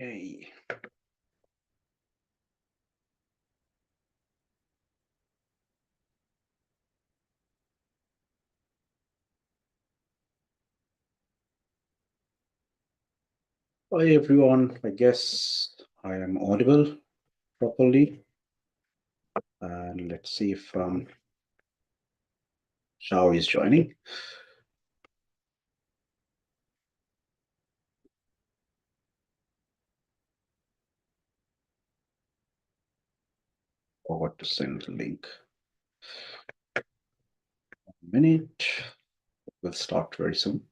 Okay. Hi everyone. I guess I am audible properly. And let's see if Shao is joining. Forward to send the link. 1 minute. We'll start very soon.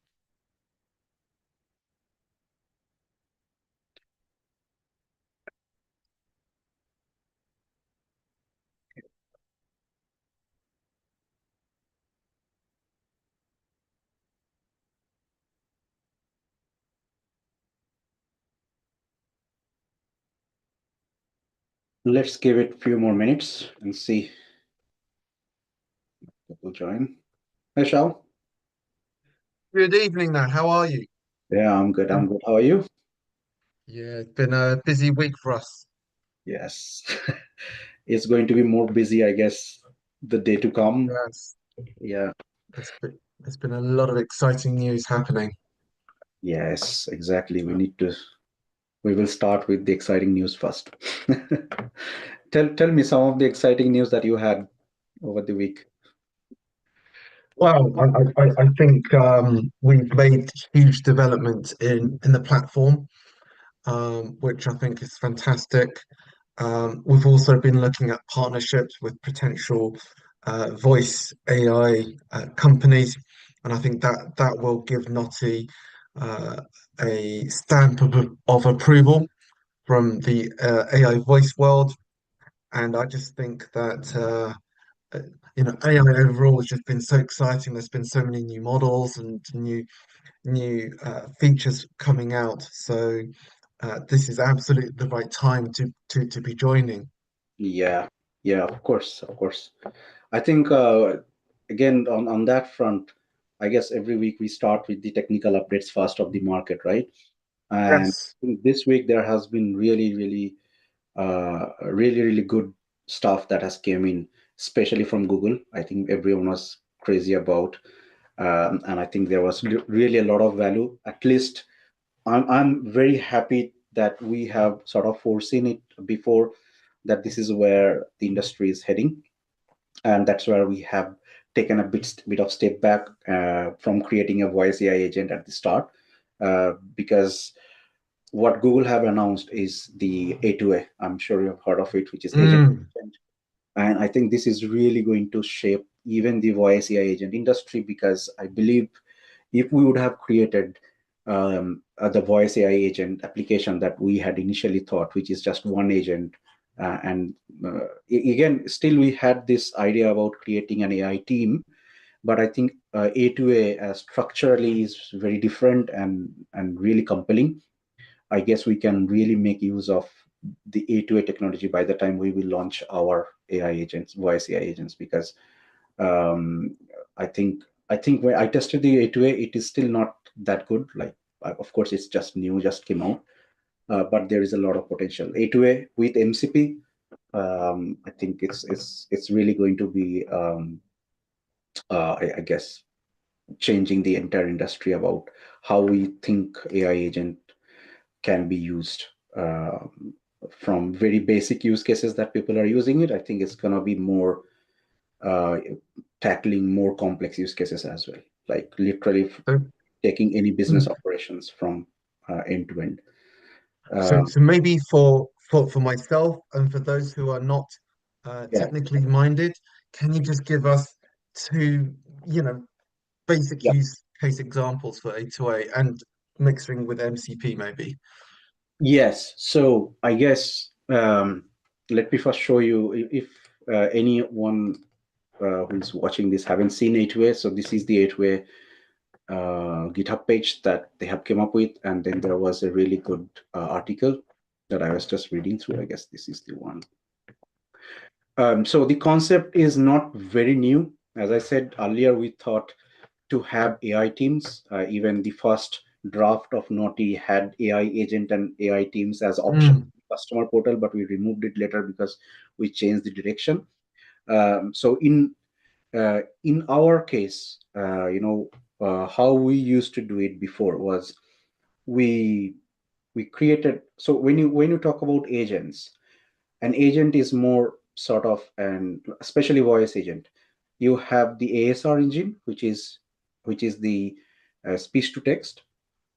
Let's give it a few more minutes and see if will join. Hi Shao. Good evening now. How are you? Yeah, I'm good. I'm good. How are you? Yeah, it's been a busy week for us. Yes. It's going to be more busy, I guess, the day to come. Yes, Yeah. there's been a lot of exciting news happening. Yes, exactly. We will start with the exciting news first. Tell me some of the exciting news that you had over the week. Well, I think we've made huge developments in the platform, which I think is fantastic. We've also been looking at partnerships with potential voice AI companies, and I think that will give Noti uh, a stamp of approval from the AI voice world. And I just think that uh, AI overall has just been so exciting. There's been so many new models and new features coming out. So this is absolutely the right time to be joining. Yeah, yeah, of course, of course. I think again on that front, I guess every week we start with the technical updates first of the market, right? And Yes. this week there has been really good stuff that has came in, especially from Google. I think everyone was crazy about, and I think there was really a lot of value. At least I'm very happy that we have sort of foreseen it before, that this is where the industry is heading, and that's where we have taken a bit of step back from creating a voice AI agent at the start, because what Google have announced is the A2A. I'm sure you've heard of it, which is agent. Mm, And I think this is really going to shape even the voice AI agent industry, because I believe if we would have created the voice AI agent application that we had initially thought, which is just one agent, and again, still we had this idea about creating an AI team, but I think A2A structurally is very different and really compelling. I guess we can really make use of the A2A technology by the time we will launch our AI agents, voice AI agents, because um, I think I think when I tested the A2A, it is still not that good. Like, of course, it's just new, just came out, but there is a lot of potential. A2A with MCP, I think it's really going to be, I guess, changing the entire industry about how we think AI agent can be used. From very basic use cases that people are using it, I think it's gonna be more uh, tackling more complex use cases as well, like literally so, taking any business mm, operations from end to end. so, Um, so maybe for myself and for those who are not yeah, technically minded, can you just give us two, you know, basic yeah, use case examples for A2A and mixing with MCP maybe? yes. So I guess let me first show you if anyone who's watching this haven't seen A2A. So this is the A2A GitHub page that they have come up with, and then there was a really good article that I was just reading through. I guess this is the one. So the concept is not very new. As I said earlier, we thought to have AI teams. Even the first draft of Naughty had AI agent and AI teams as option mm, customer portal, but we removed it later because we changed the direction. So in our case, how we used to do it before was we we created. So when you talk about agents, an agent is more sort of an especially voice agent. You have the ASR engine, which is the speech to text,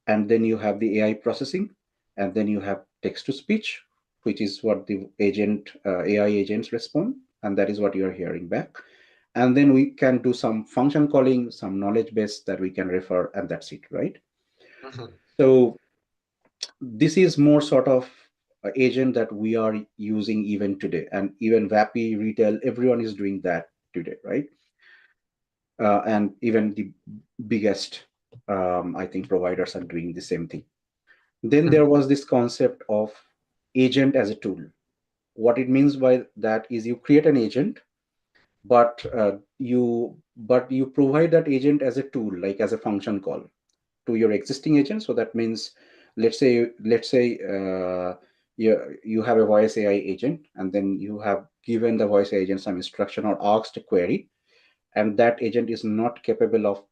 and then you have the AI processing, and then you have text to speech, which is what the AI agents respond, and that is what you are hearing back. And then we can do some function calling, some knowledge base that we can refer, and that's it, right? mhm, So this is more sort of agent that we are using even today, and even Vapi retail, everyone is doing that today, right? And even the biggest, I think, providers are doing the same thing. Then there mm, was this concept of agent as a tool. What it means by that is you create an agent, but you provide that agent as a tool, like as a function call to your existing agent. So that means, let's say you have a voice AI agent, and then you have given the voice agent some instruction or asked a query, and that agent is not capable of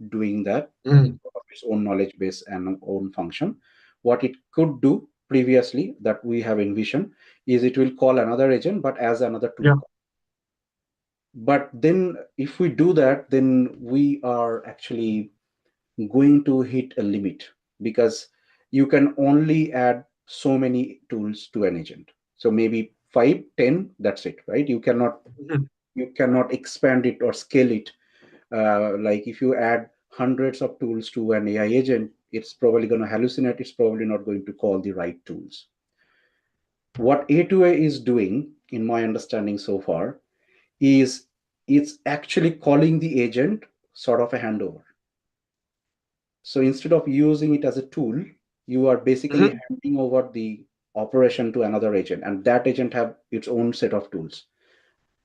doing that mm. of its own knowledge base and own function. What it could do previously that we have envisioned is it will call another agent, but as another tool Yeah. call. But then if we do that, then we are actually going to hit a limit, because you can only add so many tools to an agent. So maybe 5, 10, that's it, right? Mhm, You cannot expand it or scale it. Like if you add hundreds of tools to an AI agent, it's probably going to hallucinate. It's probably not going to call the right tools. What A2A is doing, in my understanding so far, is it's actually calling the agent sort of a handover. So instead of using it as a tool, you are basically mhm, handing over the operation to another agent, and that agent have its own set of tools.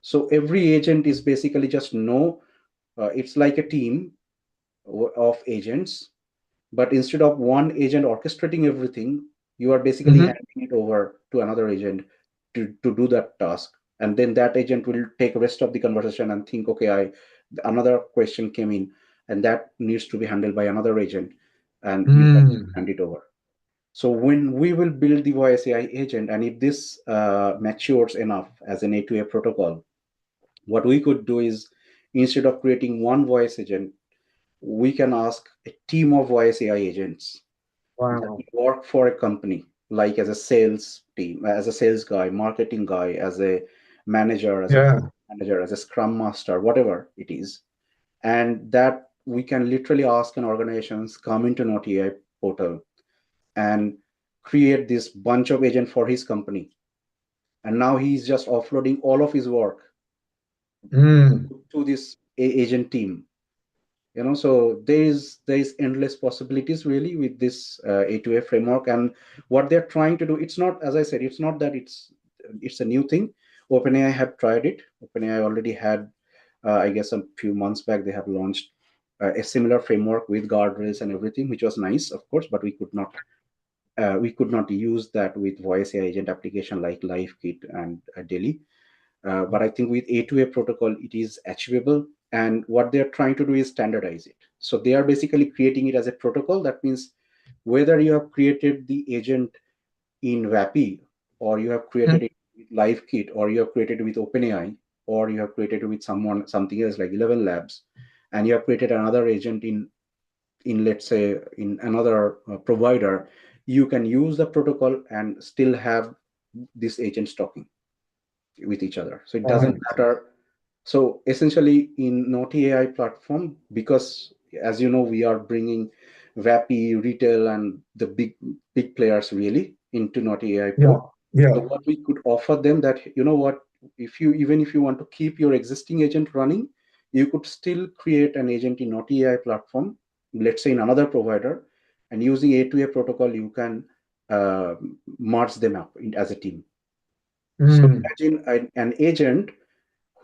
So every agent is basically just it's like a team of agents, but instead of one agent orchestrating everything, you are basically mhm, handing it over to another agent to do that task. And then that agent will take rest of the conversation and think, okay, another question came in, and that needs to be handled by another agent, and you can mm. hand it over. So when we will build the voice AI agent, and if this matures enough as an A2A protocol, what we could do is, instead of creating one voice agent, we can ask a team of voice AI agents that Wow. work for a company, like as a sales team, as a sales guy, marketing guy, as a manager, as a Yeah. manager, as a scrum master, whatever it is. And that we can literally ask an organizations come into Not AI portal and create this bunch of agent for his company. And now he's just offloading all of his work Mm. to this agent team. So there is endless possibilities really with this A2A framework. And what they're trying to do, it's not, as I said, it's not that it's a new thing. OpenAI have tried it. OpenAI already had, I guess, a few months back they have launched a similar framework with guardrails and everything, which was nice, of course, but we could not use that with voice AI agent application like LiveKit and Delhi. But I think with A2A protocol, it is achievable. And what they're trying to do is standardize it. So they are basically creating it as a protocol. That means whether you have created the agent in Vapi, or you have created Mhm. it with LiveKit, or you have created it with OpenAI, or you have created it with something else like 11 Labs, and you have created another agent in let's say in another provider, you can use the protocol and still have these agents talking with each other. So it doesn't Right. matter. So essentially, in Naughty AI platform, because as you know, we are bringing Vapi, retail, and the big players really into Naughty AI Yeah. port. So Yeah. what we could offer them, that what, if you want to keep your existing agent running, you could still create an agent in Naughty AI platform, let's say in another provider, and using A2A protocol, you can uh, merge them up as a team. So Mm. imagine an agent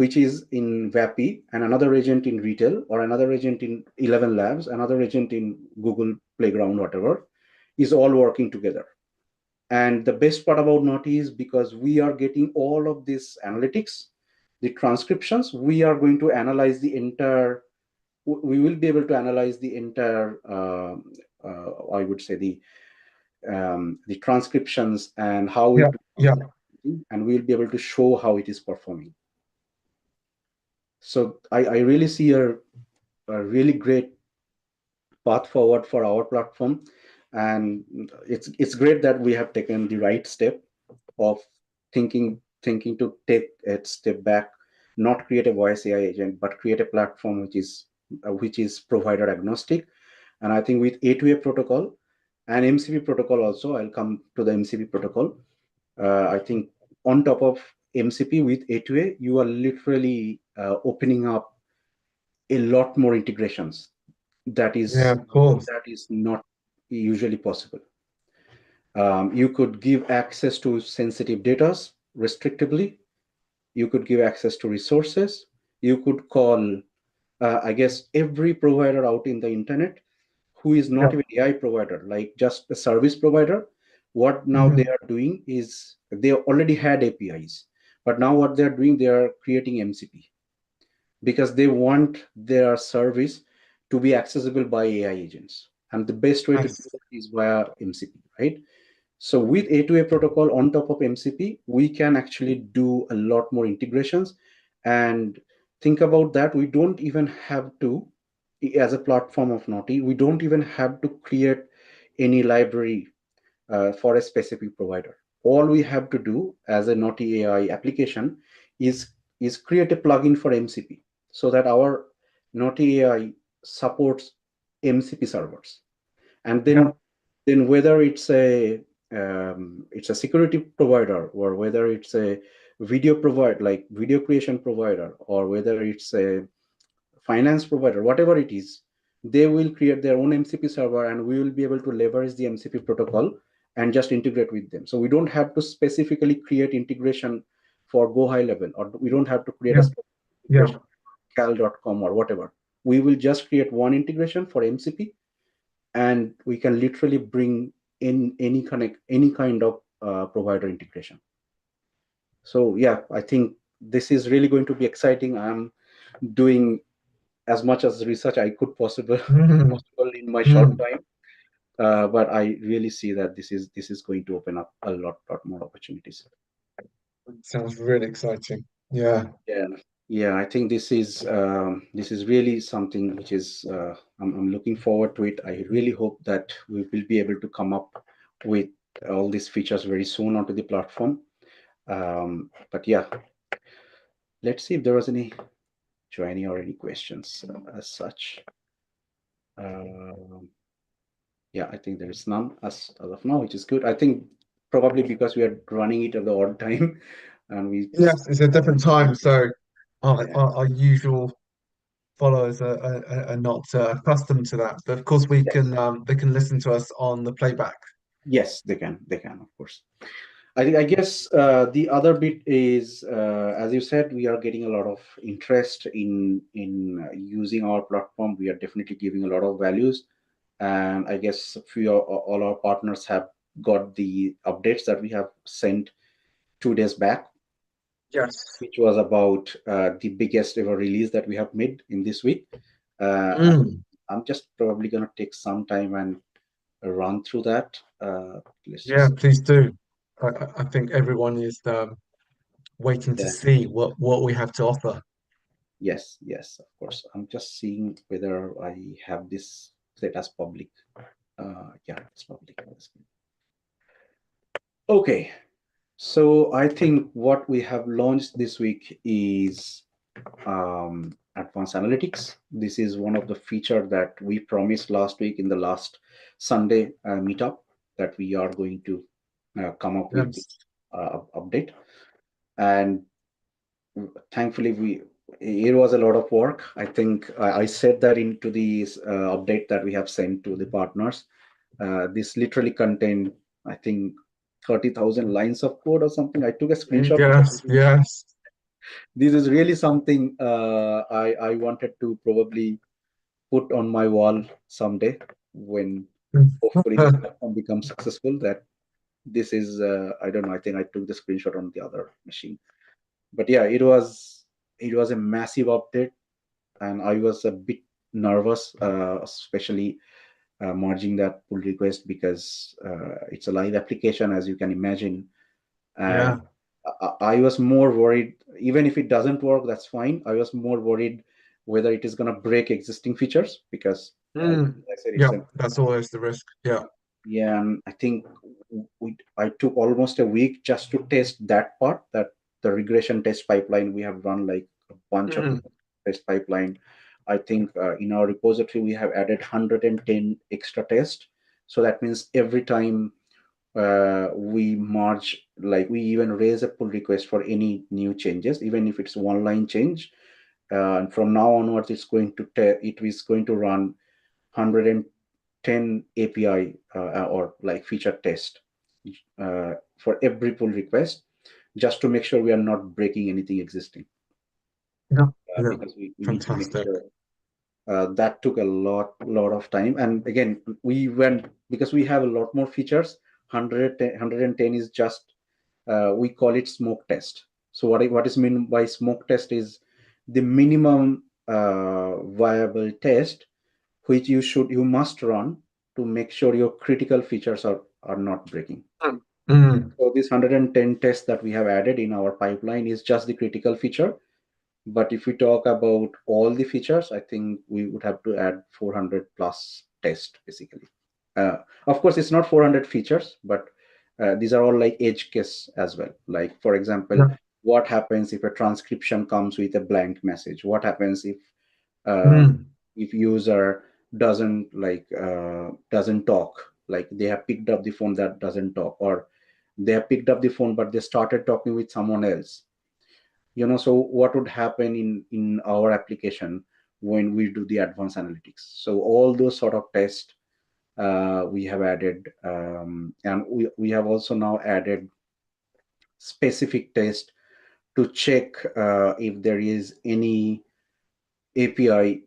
which is in VAPI, and another agent in retail, or another agent in 11 labs, another agent in Google Playground, whatever, is all working together. And the best part about Naughty is because we are getting all of this analytics, the transcriptions, we are going to analyze the entire, we will be able to analyze the entire, I would say the transcriptions and how Yeah, it, yeah, and we'll be able to show how it is performing. So I really see a really great path forward for our platform, and it's great that we have taken the right step of thinking to take a step back, not create a voice AI agent, but create a platform which is provider agnostic. And I think with A2A protocol and MCP protocol also, I'll come to the MCP protocol. I think on top of MCP with A2A, you are literally opening up a lot more integrations that yeah, is of course. not usually possible. You could give access to sensitive data restrictively. You could give access to resources. You could call, I guess, every provider out in the internet who is Yeah. not even AI provider, like just a service provider. What now they Hmm. are doing is they already had APIs, but now what they are doing, they are creating MCP because they want their service to be accessible by AI agents. And the best way to do Nice. that is via MCP, right? So with A2A protocol on top of MCP, we can actually do a lot more integrations. And think about that, we don't even have to, as a platform of Naughty, we don't even have to create any library for a specific provider. All we have to do as a Naughty AI application is create a plugin for MCP so that our Naughty AI supports MCP servers. And Yeah, then whether it's a security provider, or whether it's a video provider like video creation provider, or whether it's a finance provider, whatever it is, they will create their own MCP server, and we will be able to leverage the MCP protocol and just integrate with them. So we don't have to specifically create integration for go high level, or we don't have to create a yeah, specific yeah. integration cal.com or whatever. We will just create one integration for MCP, and we can literally bring in any kind of provider integration. So yeah, I think this is really going to be exciting. I'm doing as much as research I could Hmm. possible in my short Mm. time. But I really see that this is going to open up a lot more opportunities. Sounds really exciting. Yeah. Yeah, yeah. I think this is really something which is I'm looking forward to it. I really hope that we will be able to come up with all these features very soon onto the platform. But yeah, let's see if there was any joining or any questions as such. Um, Yeah, I think there is none as of now, which is good. I think probably because we are running it at the odd time, and we Yes, it's a different time, so yeah. our usual followers are not accustomed to that. But of course, we Yes, can they can listen to us on the playback. yes, they can, of course. I guess the other bit is, as you said, we are getting a lot of interest in using our platform. We are definitely giving a lot of values, and I guess few all our partners have got the updates that we have sent 2 days back, Yes. which was about the biggest ever release that we have made in this week. And Mm. I'm just probably going to take some time and run through that. Let's Yeah, just, please do. I think everyone is waiting to yeah, see what we have to offer. yes, yes, of course. I'm just seeing whether I have this set as public. Yeah, it's public. Okay, so I think what we have launched this week is advanced analytics. This is one of the feature that we promised last week in the last Sunday meetup, that we are going to come up with this Yes. update. And thankfully, it was a lot of work. I think I said that into the update that we have sent to the partners. This literally contained, I think, 30,000 lines of code or something. I took a screenshot. Yes, yes. This is really something I wanted to probably put on my wall someday when hopefully this platform becomes successful. That this is I don't know. I think I took the screenshot on the other machine. But yeah, it was a massive update, and I was a bit nervous, especially merging that pull request because it's a live application, as you can imagine. And Yeah. I was more worried, even if it doesn't work, that's fine. I was more worried whether it is going to break existing features because, as Mm. I said, it's Yeah, a that's always the risk. Yeah. yeah, and I think I took almost a week just to test that part, that the regression test pipeline. We have run like a bunch of Mm. test pipeline. I think in our repository we have added 110 extra tests. So that means every time we merge, like we even raise a pull request for any new changes, even if it's one line change. And from now onwards, it is going to run 110 API or like feature test for every pull request, just to make sure we are not breaking anything existing. Yeah. Yeah. Because we need to make Fantastic. sure that took a lot of time. And again, we went because we have a lot more features. 110 is just we call it smoke test. So what is meant by smoke test is the minimum viable test which you must run to make sure your critical features are not breaking. Mm. Mm. So this 110 tests that we have added in our pipeline is just the critical feature. But if we talk about all the features, I think we would have to add 400 plus test basically. Uh, of course, it's not 400 features, but these are all like edge case as well. Like for example, Yeah. what happens if a transcription comes with a blank message? What happens uh, Mm. if user doesn't talk? Like they have picked up the phone that doesn't talk, or they have picked up the phone but they started talking with someone else. So what would happen in our application when we do the advanced analytics? So all those sort of tests we have added, and we have also now added specific test to check if there is any API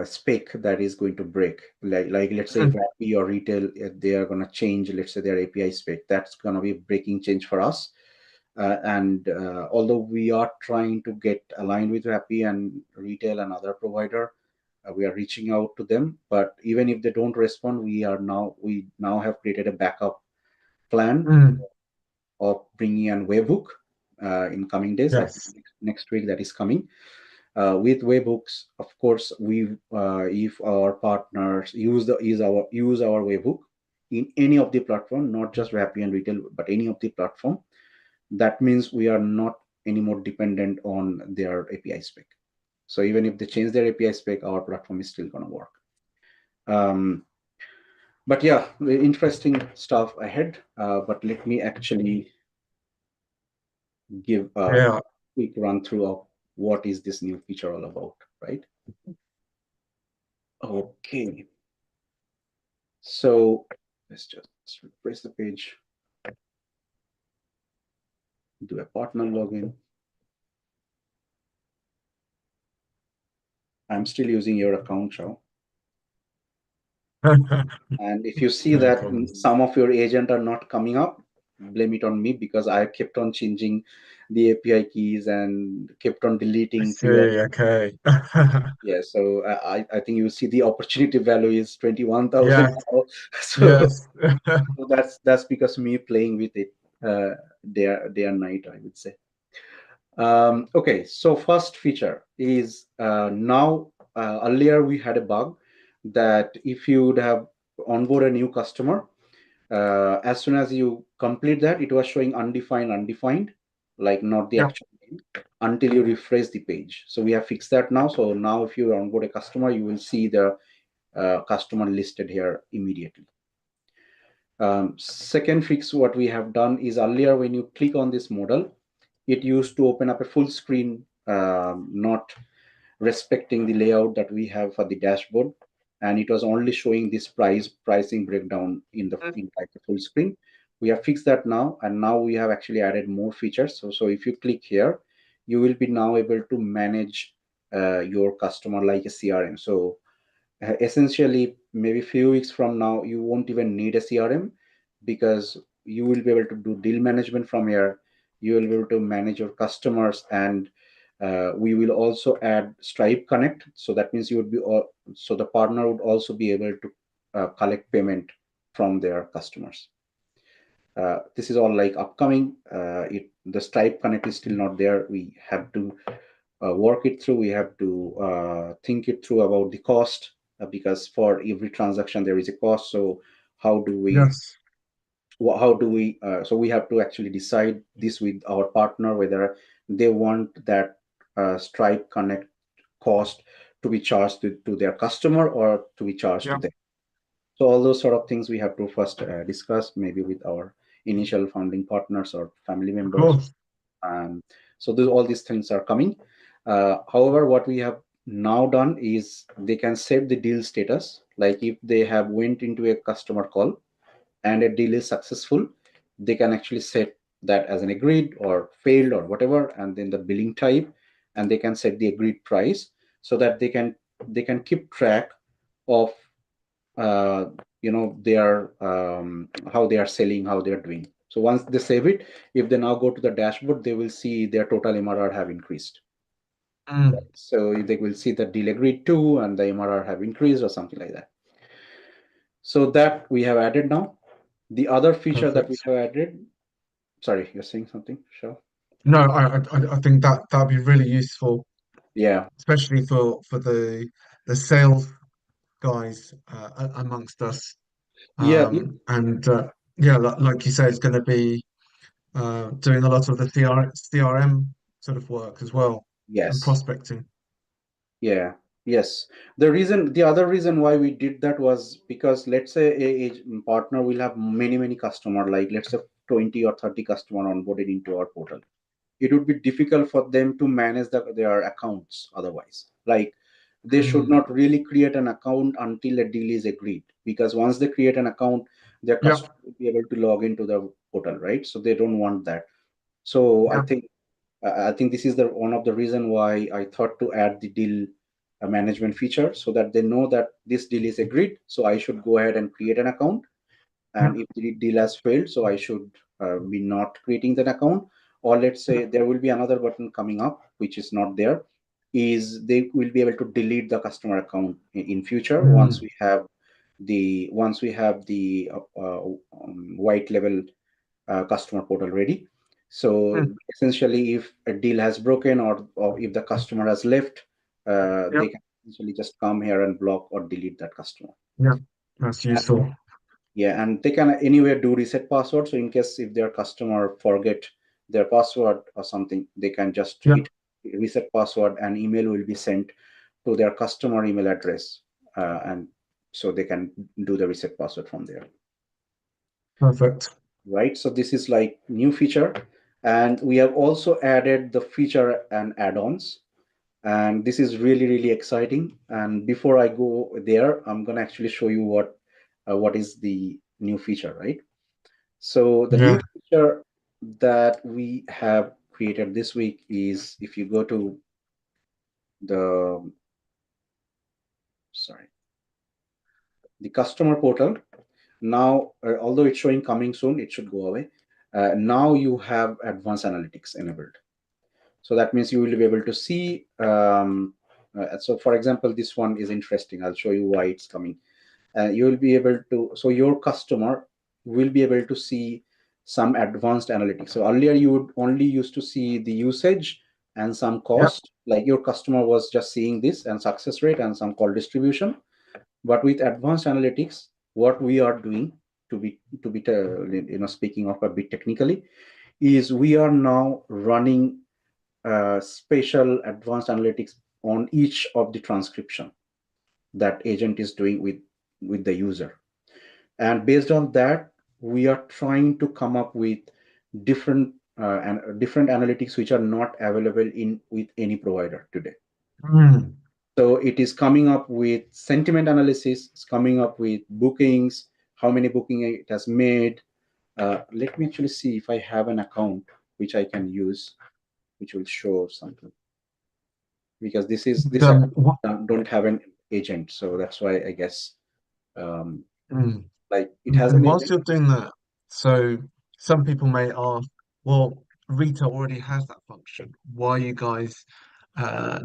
spec that is going to break. Like let's say if Mm. Rappi or retail, if they are going to change, let's say their API spec, that's going to be a breaking change for us. And although we are trying to get aligned with Rappi and retail and other provider, we are reaching out to them. But even if they don't respond, we now have created a backup plan Mm. of bringing in webhook in coming days. I think Yes. next week that is coming. With webhooks, of course, if our partners use our webhook in any of the platform, not just Rappi and retail, but any of the platform, that means we are not anymore dependent on their API spec. So even if they change their API spec, our platform is still going to work. Um, but yeah, interesting stuff ahead. But let me actually give a Yeah. quick run through of what is this new feature all about, right? Okay, so let's just refresh the page, do a partner login. I'm still using your account, Shao. And if you see No that problem. some of your agent are not coming up, blame it on me because I kept on changing the API keys and kept on I deleting see. few of. Okay. Yeah, so I think you see the opportunity value is 21,000 Yes. now. So, Yes. so that's because me playing with it day and night, I would say. Okay, so first feature is now earlier we had a bug that if you would have onboard a new customer, as soon as you complete that, it was showing undefined, like not the Yeah. actual name, until you refresh the page. So we have fixed that now. So now if you onboard a customer, you will see the customer listed here immediately. Second fix, what we have done is earlier when you click on this model, it used to open up a full screen, not respecting the layout that we have for the dashboard, and it was only showing this pricing breakdown in like the full screen. We have fixed that now, and now we have actually added more features. So if you click here, you will be now able to manage your customer like a CRM. So essentially, maybe few weeks from now, you won't even need a CRM, because you will be able to do deal management from here. You will be able to manage your customers, and we will also add Stripe Connect. So that means you would be all, so the partner would also be able to collect payment from their customers. This is all like upcoming. The Stripe Connect is still not there. We have to work it through. We have to think it through about the cost, because for every transaction there is a cost. So how do we Yes. so we have to actually decide this with our partner, whether they want that Stripe Connect cost to be charged to their customer or to be charged to Yeah. them. So all those sort of things we have to first discuss, maybe with our initial founding partners or family Of members. course. So all these things are coming. However, what we have now done is they can set the deal status. Like if they have went into a customer call and a deal is successful, they can actually set that as an agreed or failed or whatever, and then the billing type, and they can set the agreed price, so that they can keep track of uh, their how they are selling, how they are doing. So once they save it, if they now go to the dashboard, they will see their total MRR have increased. Mm. So they will see the deal agreed to and the MRR have increased or something like that. So that we have added now. The other feature that we Perfect. have added, sorry, you're saying something, sure. No, I think that that'd be really useful, Yeah, especially for the sales guys amongst us. yeah, And yeah, like you say, it's going to be doing a lot of the CRM sort of work as well, and yes. prospecting. Yeah, yes. The other reason why we did that was because, let's say a partner will have many customer, like let's say 20 or 30 customer onboarded into our portal. It would be difficult for them to manage their accounts otherwise. Like they should Mm. not really create an account until a deal is agreed, because once they create an account, their Yeah, customer will be able to log into the portal, right? So they don't want that. So I yeah, think this is the one of the reason why I thought to add the deal management feature, so that they know that this deal is agreed. So I should go ahead and create an account, yeah. and if the deal has failed, so I should be not creating that account. Or let's say there will be another button coming up which is not there, is they will be able to delete the customer account in future, once Mm. we have the white level customer portal ready. So Mm. essentially, if a deal has broken, or if the customer has left, Yeah, they can essentially just come here and block or delete that customer. yeah, that's And useful. yeah, and they can anywhere do reset password. So in case if their customer forget their password or something, they can just Yeah, hit reset password, and email will be sent to their customer email address, and so they can do the reset password from there. perfect. Right? So this is like new feature, and we have also added the feature and add-ons, and this is really exciting. And before I go there, I'm gonna actually show you what is the new feature, right? So the new Yeah, feature that we have created this week is, if you go to the sorry the customer portal now, although it's showing coming soon, it should go away. Now you have advanced analytics enabled. So that means you will be able to see. So, for example, this one is interesting. I'll show you why it's coming. You will be able to, so your customer will be able to see some advanced analytics. So earlier you would only used to see the usage and some yeah. cost, like your customer was just seeing this and success rate and some call distribution. But with advanced analytics, what we are doing, speaking of a bit technically, is we are now running special advanced analytics on each of the transcription that agent is doing with the user. And based on that, we are trying to come up with different analytics which are not available in with any provider today. Mm. So it is coming up with sentiment analysis, it's coming up with bookings, how many booking it has made. Let me actually see if I have an account which I can use. which will show something, because this What, don't have an agent, so that's why I guess um, mm, like it has and an whilst agent. you're doing that, so some people may ask, well, retail already has that function. Why are you guys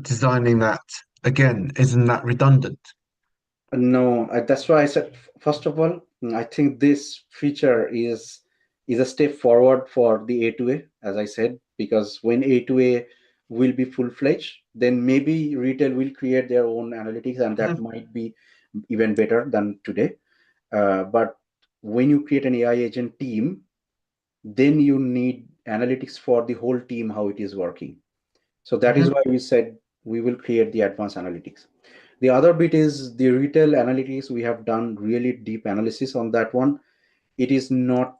designing that again? Isn't that redundant? No, that's why I said, first of all, I think this feature is a step forward for the A2A, as I said, because when A2A will be full-fledged, then maybe retail will create their own analytics, and that Mhm, might be even better than today. But when you create an AI agent team, then you need analytics for the whole team, how it is working. So that is mhm. why we said we will create the advanced analytics. The other bit is the retail analytics. We have done really deep analysis on that one. It is not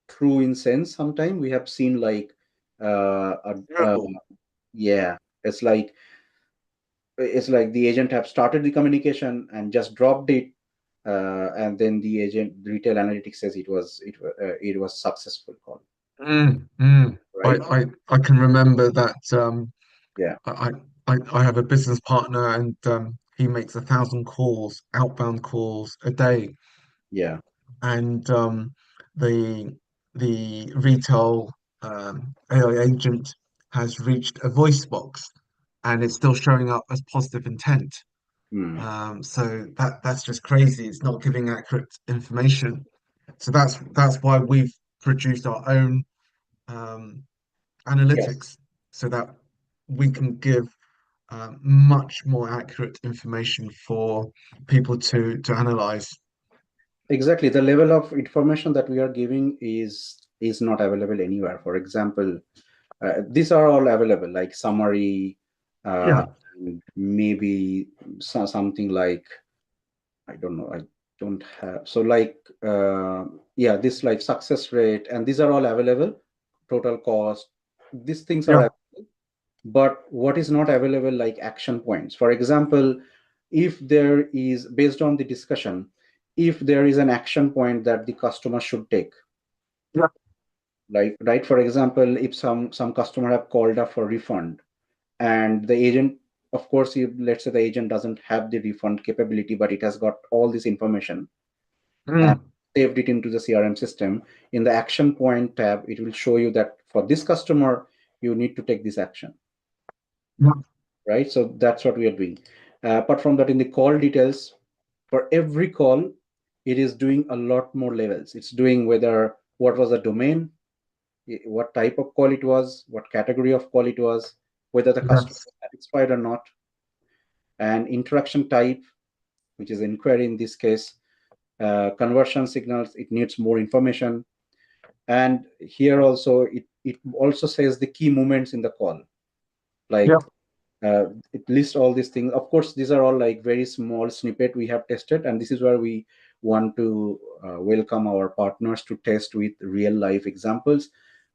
true in sense. Sometimes we have seen like, uh, a, uh, Terrible. yeah, it's like the agent have started the communication and just dropped it, and then the retail analytics says it was successful call, Mm, mm. right? I can remember that Yeah, I, I have a business partner and he makes 1,000 calls, outbound calls a day, yeah, and the the retail AI agent has reached a voice box, and it's still showing up as positive intent. mm, So that's just crazy. It's not giving accurate information. So that's why we've produced our own um, yes. analytics so that we can give much more accurate information for people to analyze. Exactly. The level of information that we are giving is not available anywhere. For example, these are all available, like summary, uh, Yeah, and maybe something like, I don't know. I don't have, so like, yeah, this like success rate, and these are all available. Total cost. These things are yeah, available. But what is not available, like action points. For example, if there is, based on the discussion, if there is an action point that the customer should take, yeah. like, right, for example, if some customer have called up for refund, and the agent, of course, if, let's say the agent doesn't have the refund capability, but it has got all this information and Mm, saved it into the CRM system, in the action point tab, it will show you that for this customer you need to take this action, yeah, right? So that's what we are doing. Apart from that, in the call details, for every call, it is doing a lot more levels. It's doing whether what was the domain, what type of call it was, what category of call it was, whether the customer yes, is satisfied or not, and interaction type, which is inquiry in this case, conversion signals, it needs more information. And here also, it also says the key moments in the call, yeah, like, it lists all these things. Of course, these are all like very small snippet we have tested, and this is where we want to welcome our partners to test with real life examples,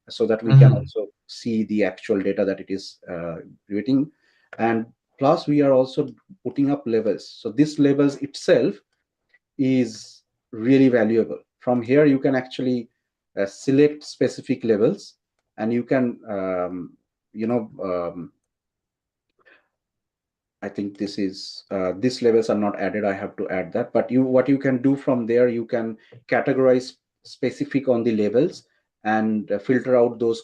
so that we can mm, also see the actual data that it is creating. And plus, we are also putting up levels. So this levels itself is really valuable. From here, you can actually select specific levels, and you can, you know, I think this is these levels are not added. I have to add that. But you, what you can do from there, you can categorize specific on the levels and filter out those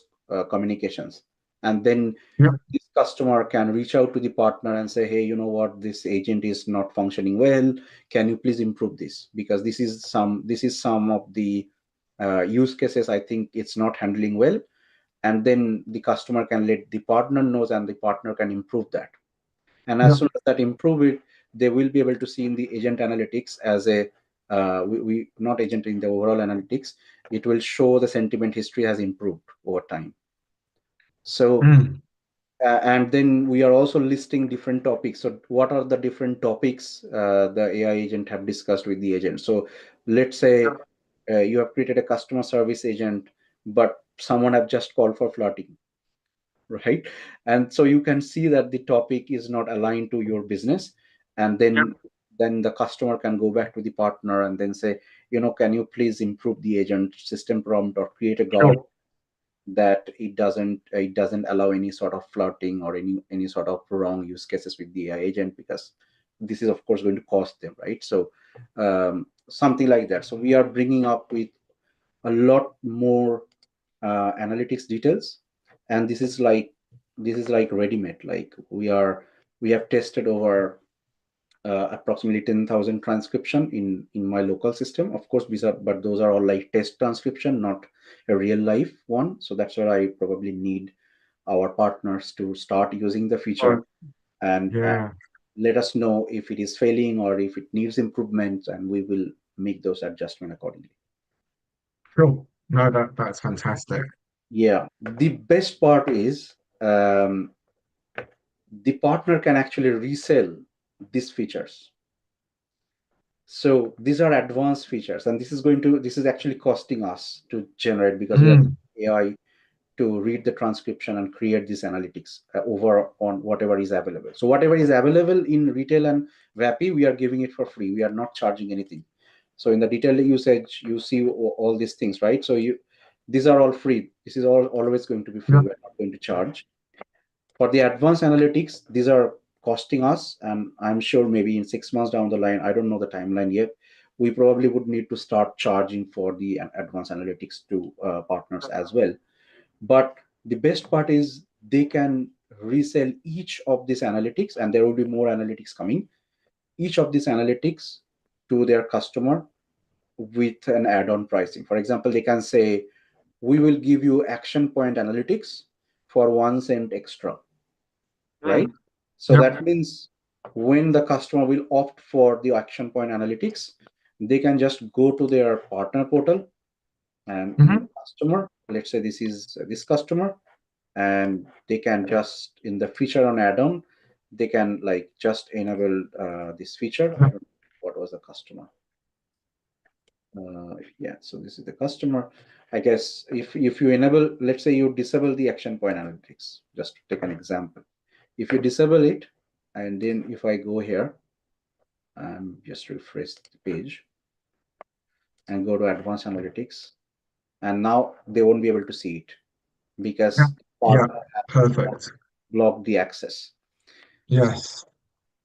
communications. And then yeah, this customer can reach out to the partner and say, hey, you know what, this agent is not functioning well. Can you please improve this? Because this is some of the use cases I think it's not handling well. And then the customer can let the partner knows, and the partner can improve that. And as yeah, soon as that improve it, they will be able to see in the agent analytics as a we not agent in the overall analytics, it will show the sentiment history has improved over time. So mm, and then we are also listing different topics. So what are the different topics the AI agent have discussed with the agent? So let's say you have created a customer service agent, but someone have just called for flirting, right? And so you can see that the topic is not aligned to your business, and yeah, then the customer can go back to the partner and then say, can you please improve the agent system prompt or create a sure, guard, that it doesn't allow any sort of flirting or any sort of wrong use cases with the AI agent, because this is of course going to cost them, right? So something like that. So we are bringing up with a lot more analytics details, and this is like ready made. Like we have tested over approximately 10,000 transcription in my local system. Of course, but those are all like test transcription, not a real life one. So that's where I probably need our partners to start using the Oh, feature, and yeah, let us know if it is failing or if it needs improvements, and we will make those adjustments accordingly. sure. No, that's fantastic. Yeah, the best part is the partner can actually resell these features. So these are advanced features, and this is actually costing us to generate, because we are Mm, AI to read the transcription and create these analytics over on whatever is available. So whatever is available in retail and VAPI, we are giving it for free. We are not charging anything. So in the detailed usage, you see all these things, right? So these are all free. This is all always going to be free. yeah, We're not going to charge. For the advanced analytics, these are costing us, and I'm sure maybe in 6 months down the line, I don't know the timeline yet, we probably would need to start charging for the advanced analytics to partners as well. But the best part is they can resell each of these analytics, and there will be more analytics coming, each of these analytics to their customer with an add-on pricing. For example, they can say, we will give you action point analytics for 1 cent extra, right? mm, So yep, that means when the customer will opt for the action point analytics, they can just go to their partner portal, and in hmm, customer, let's say this is this customer, and they can just in the feature on add-on, they can like just enable this feature. I yep, don't know what was the customer. Yeah, so this is the customer. I guess if you enable, let's say you disable the action point analytics, just to take an example. If you disable it, and then if I go here and just refresh the page and go to advanced analytics, and now they won't be able to see it yep, because yep. partner has Perfect. blocked the access. Yes.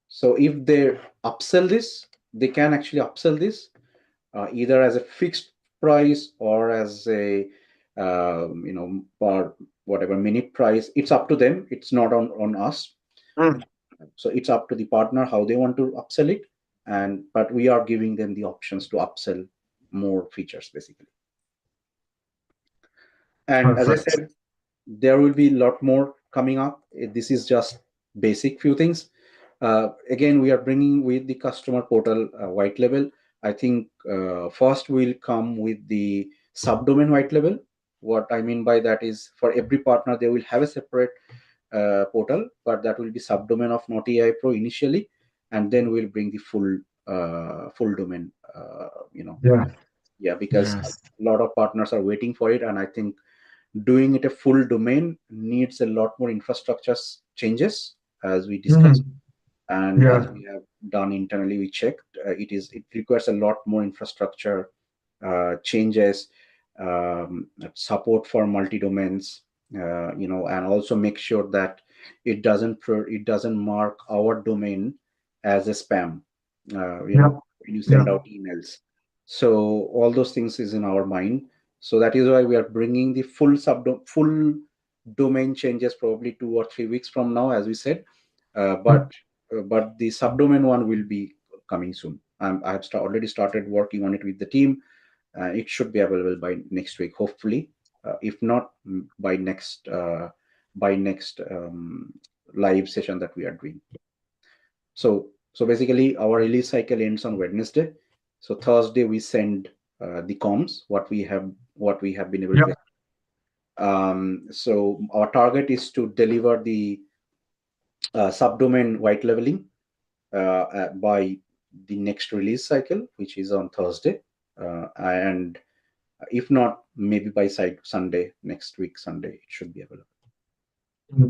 So if they upsell this, they can actually upsell this either as a fixed price or as a or whatever minute price. It's up to them. It's not on us. Mm, So it's up to the partner how they want to upsell it, and but we are giving them the options to upsell more features basically. And as I perfect. said, there will be a lot more coming up. This is just basic few things. Again, we are bringing with the customer portal white label. I think first we'll come with the subdomain white label. What I mean by that is for every partner, they will have a separate portal, but that will be subdomain of Not AI Pro initially, and then we'll bring the full domain. Yeah. Yeah, because a Yes. lot of partners are waiting for it, and I think doing it a full domain needs a lot more infrastructure changes, as we discussed, Mhm. and as Yeah. we have done internally. We checked it requires a lot more infrastructure changes, support for multi domains, and also make sure that it doesn't mark our domain as a spam, Yep. when you send Yep. out emails. So all those things is in our mind. So that is why we are bringing the full domain changes probably 2 or 3 weeks from now, as we said. Yep. But the subdomain one will be coming soon. I have already started working on it with the team. It should be available by next week, hopefully. If not, by next live session that we are doing. So basically, our release cycle ends on Wednesday. So Thursday we send the comms what we have been able to. Yep. So our target is to deliver the subdomain white leveling by the next release cycle, which is on Thursday, and if not, maybe by Sunday next week. Sunday it should be available.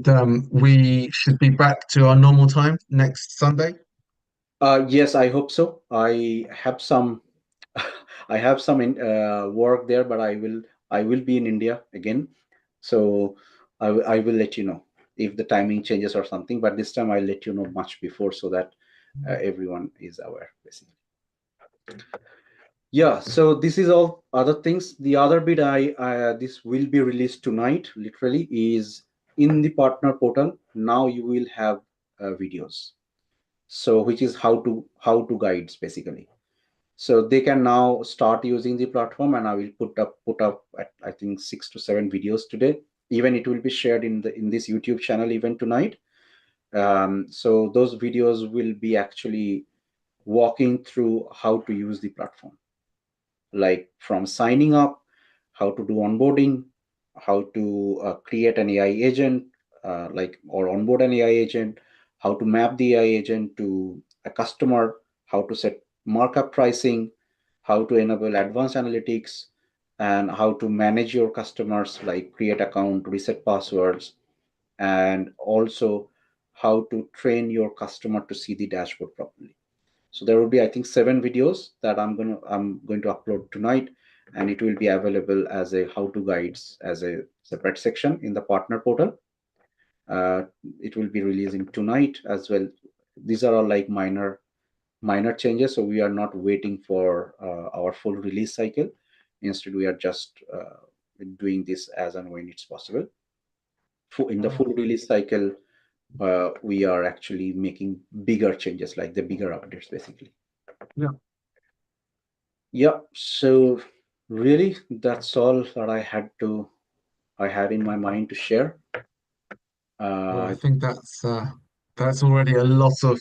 And we should be back to our normal time next Sunday. Yes, I hope so. I have some, I have some work there, but I will be in India again. So I will let you know if the timing changes or something, but this time I'll let you know much before so that everyone is aware, basically. Yeah, so this is all other things. The other bit this will be released tonight, literally, is in the partner portal. Now you will have videos. So which is how to guides, basically. So they can now start using the platform, and I will put up I think 6 to 7 videos today. Even it will be shared in this YouTube channel even tonight. So those videos will be actually walking through how to use the platform, like from signing up, how to do onboarding, how to create an AI agent, like or onboard an AI agent, how to map the AI agent to a customer, how to set markup pricing, how to enable advanced analytics, and how to manage your customers, like create account, reset passwords, and also how to train your customer to see the dashboard properly. So there will be, I think, 7 videos that I'm going to upload tonight, and it will be available as a how-to guides as a separate section in the partner portal. Uh, it will be releasing tonight as well. These are all like minor changes, so we are not waiting for our full release cycle. Instead, we are just doing this as and when it's possible. In the Ah, full release cycle, we are actually making bigger changes, like the bigger updates, basically. yeah. Yeah, so really that's all that I had in my mind to share. Well, I Uh, think that's already a lot of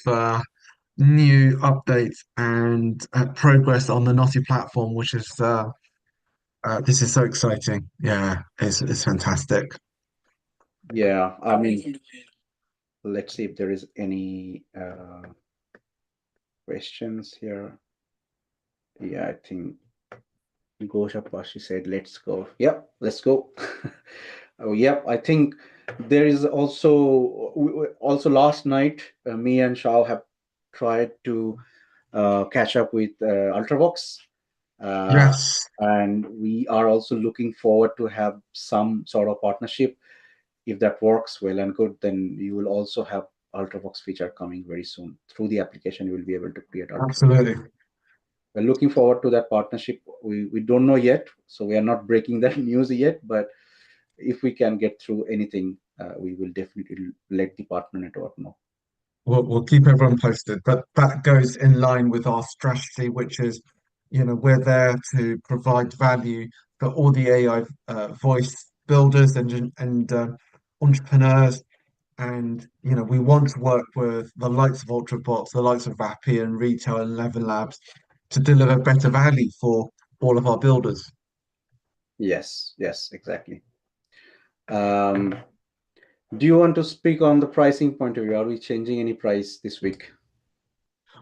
new updates and progress on the Naughty platform, which is this is so exciting. Yeah, it's fantastic. yeah, I mean, let's see if there is any questions here. Yeah, I think Goshapashi said, "Let's go." Yep, let's go. Oh, yep. I think there is also also last night, me and Shao have tried to catch up with Ultravox, uh, Yes, and we are also looking forward to have some sort of partnership. If that works well and good, then you will also have Ultravox feature coming very soon. Through the application, you will be able to create Ultravox. absolutely. We're looking forward to that partnership. We don't know yet, so we are not breaking that news yet. But if we can get through anything, we will definitely let the partner network know. We'll keep everyone posted, but that goes in line with our strategy, which is, we're there to provide value for all the AI voice builders and entrepreneurs. And we want to work with the likes of Ultrabots, the likes of Vapi and Retail and Eleven Labs to deliver better value for all of our builders. Yes, yes, exactly. Um, do you want to speak on the pricing point of view? Are we changing any price this week?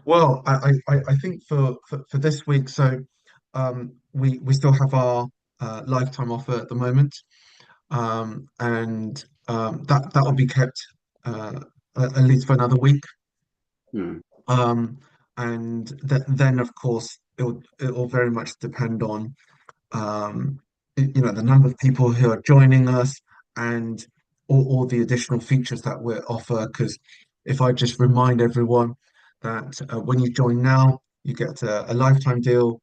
Well, I think for this week, so we still have our lifetime offer at the moment, and that will be kept at least for another week. Hmm. Um, and then, of course, it'll very much depend on um, the number of people who are joining us and all the additional features that we offer. Because if I just remind everyone that when you join now, you get a lifetime deal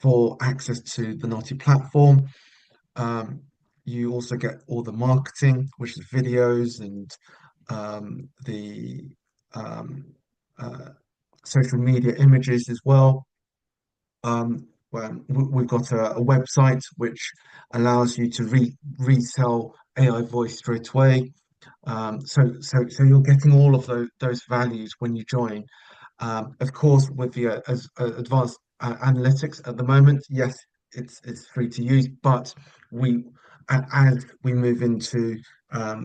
for access to the Naughty platform. Um, you also get all the marketing, which is videos and the um, uh, social media images as well. We've got a website which allows you to resell AI voice straight away. So you're getting all of those values when you join. Of course, with the advanced analytics at the moment, yes, it's free to use, but we as we move into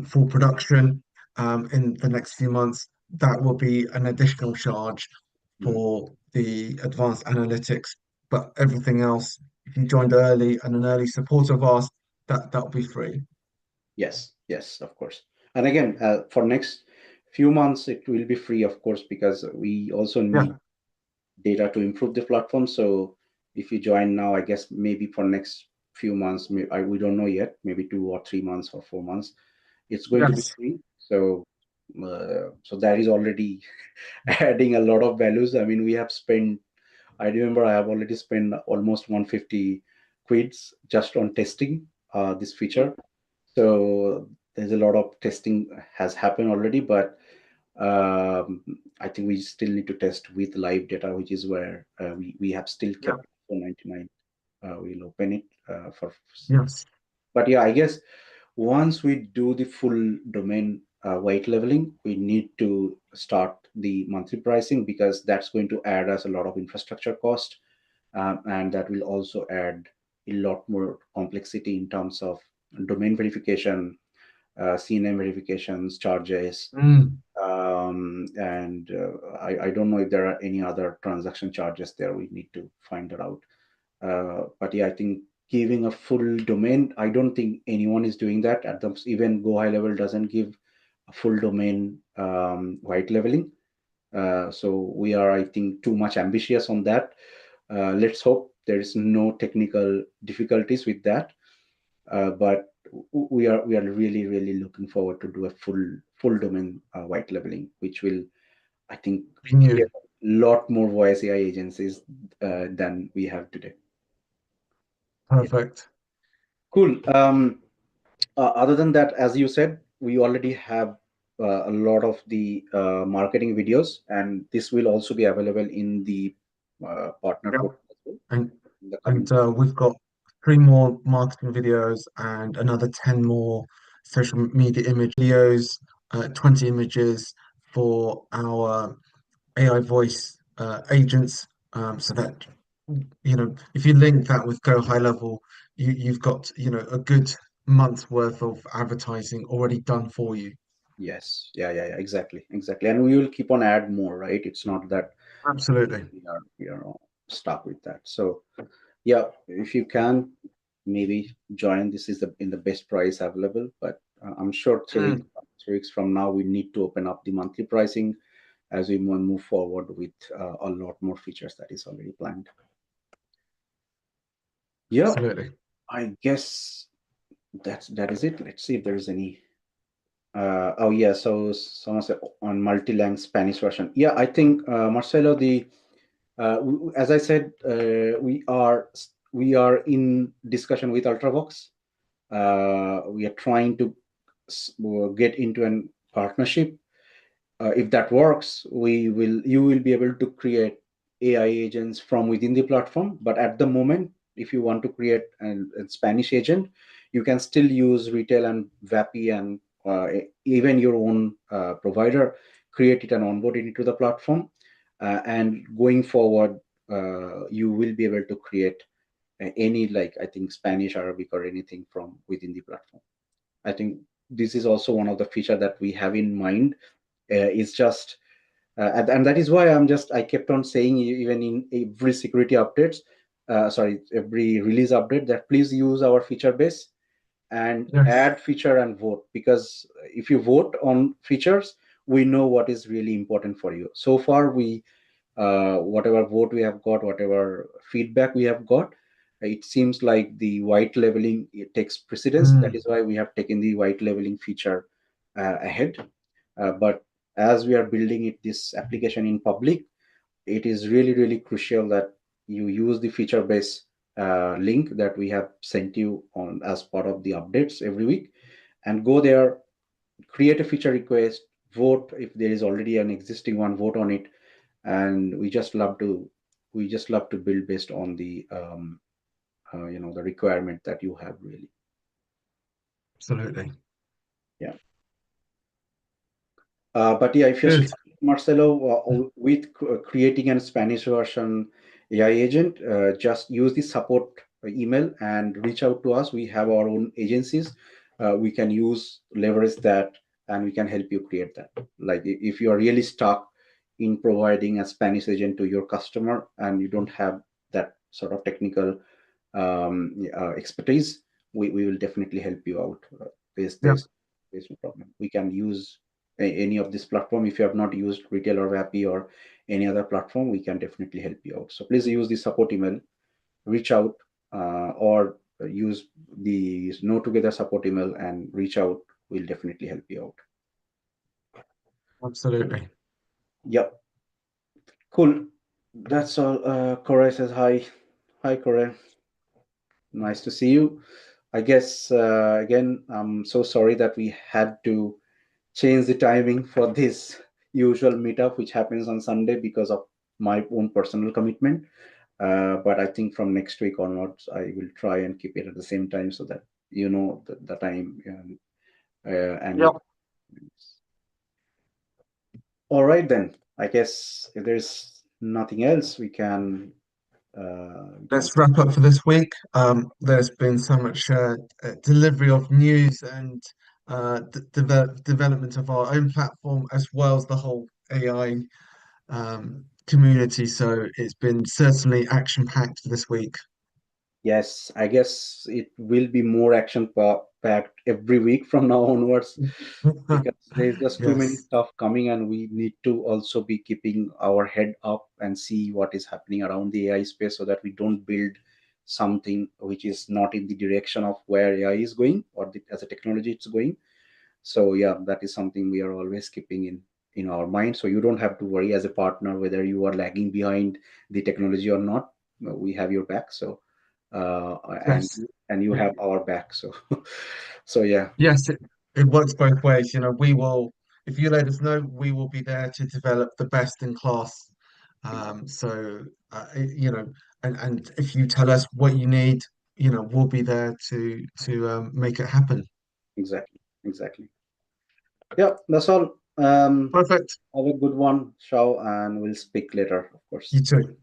full production in the next few months, that will be an additional charge Hmm. for the advanced analytics. But everything else, if you joined early and an early supporter of ours, that'll be free. Yes, yes, of course. And again, for next few months, it will be free, of course, because we also need Yeah, data to improve the platform. So if you join now, I guess maybe for next few months, we don't know yet, maybe 2 or 3 months or 4 months, it's going to be Yes. free. So that is already adding a lot of values. I mean, we have spent, I remember I have already spent almost 150 quids just on testing this feature. So there's a lot of testing has happened already, but um, I think we still need to test with live data, which is where we have still Yeah. kept 499. We'll open it Yes. but yeah, I guess once we do the full domain white leveling, we need to start the monthly pricing because that's going to add us a lot of infrastructure cost, and that will also add a lot more complexity in terms of domain verification, CNAME verifications, charges, Mm. and I don't know if there are any other transaction charges there. We need to find that out. But yeah, I think giving a full domain, I don't think anyone is doing that. At the even Go High Level doesn't give a full domain white leveling. So we are, I think, too much ambitious on that. Let's hope there is no technical difficulties with that. But we are really really looking forward to do a full domain white leveling, which will, I think, We knew. get a lot more voice AI agencies than we have today. Yeah. Perfect. Cool. Other than that, as you said, we already have a lot of the marketing videos, and this will also be available in the partner Yeah. portal as well And in the coming. and we've got 3 more marketing videos and another 10 more social media image videos, 20 images for our AI voice agents. So that if you link that with Go High Level, you've got a good month's worth of advertising already done for you. Yes, yeah, exactly, exactly, and we will keep on add more, right? It's not that Absolutely. we are stuck with that. So yeah, if you can, maybe join. This is the in the best price available, but I'm sure Mm, 3 weeks from now we need to open up the monthly pricing as we move forward with a lot more features that is already planned. Yeah, absolutely. I guess that is it. Let's see if there is any. Oh yeah, so someone said on multi-lang Spanish version. Yeah, I think Marcelo, as I said, we are in discussion with Ultravox. We are trying to get into a partnership. If that works, you will be able to create AI agents from within the platform. But at the moment, if you want to create a Spanish agent, you can still use retail and VAPI and even your own provider, create it and onboard it into the platform. And going forward, you will be able to create any, like, I think Spanish, Arabic, or anything from within the platform. I think this is also one of the feature that we have in mind. Is just and that is why I kept on saying, even in every security updates, sorry, every release update, that please use our feature base and Yes. add feature and vote, because if you vote on features, we know what is really important for you. So far, we whatever vote we have got, whatever feedback we have got, it seems like the white leveling, it takes precedence. That is Mm, why we have taken the white leveling feature ahead. But as we are building this application in public, it is really really crucial that you use the feature base link that we have sent you on as part of the updates every week, and go there, create a feature request, vote. If there is already an existing one, vote on it. And we just love to build based on the the requirement that you have, really. absolutely. Yeah. But yeah, if you're Good. stuck, Marcelo, with creating a Spanish version AI agent, just use the support email and reach out to us. We have our own agencies. We can leverage that, and we can help you create that. Like, if you are really stuck in providing a Spanish agent to your customer and you don't have that sort of technical expertise, we will definitely help you out. There's, Yeah, there's, there's no problem. We can use any of this platform. If you have not used retail or Vapi or any other platform, we can definitely help you out. So please use the support email, reach out, or use the Know Together support email and reach out. We'll definitely help you out. Absolutely. Yep, cool. That's all. Corey says hi. Hi, Corey. Nice to see you. I guess again, I'm so sorry that we had to change the timing for this usual meetup, which happens on Sunday because of my own personal commitment. But I think from next week onwards, I will try and keep it at the same time so that you know the time and you. Yep. All right then. I guess if there's nothing else, we can Let's wrap up for this week. There's been so much delivery of news and development of our own platform as well as the whole AI community. So it's been certainly action-packed for this week. Yes, I guess it will be more packed every week from now onwards because there's just too many Yes, stuff coming, and we need to also be keeping our head up and see what is happening around the AI space so that we don't build something which is not in the direction of where AI is going or as a technology it's going. So yeah, that is something we are always keeping in our mind. So you don't have to worry as a partner whether you are lagging behind the technology or not. We have your back. So uh, and yes. and you have our back. So so yeah, Yes, it works both ways. We will, if you let us know, we will be there to develop the best in class. exactly, So, and if you tell us what you need, we'll be there to make it happen. exactly, exactly. Yeah, that's all. Perfect. Have a good one, Shao, and we'll speak later, of You course. too.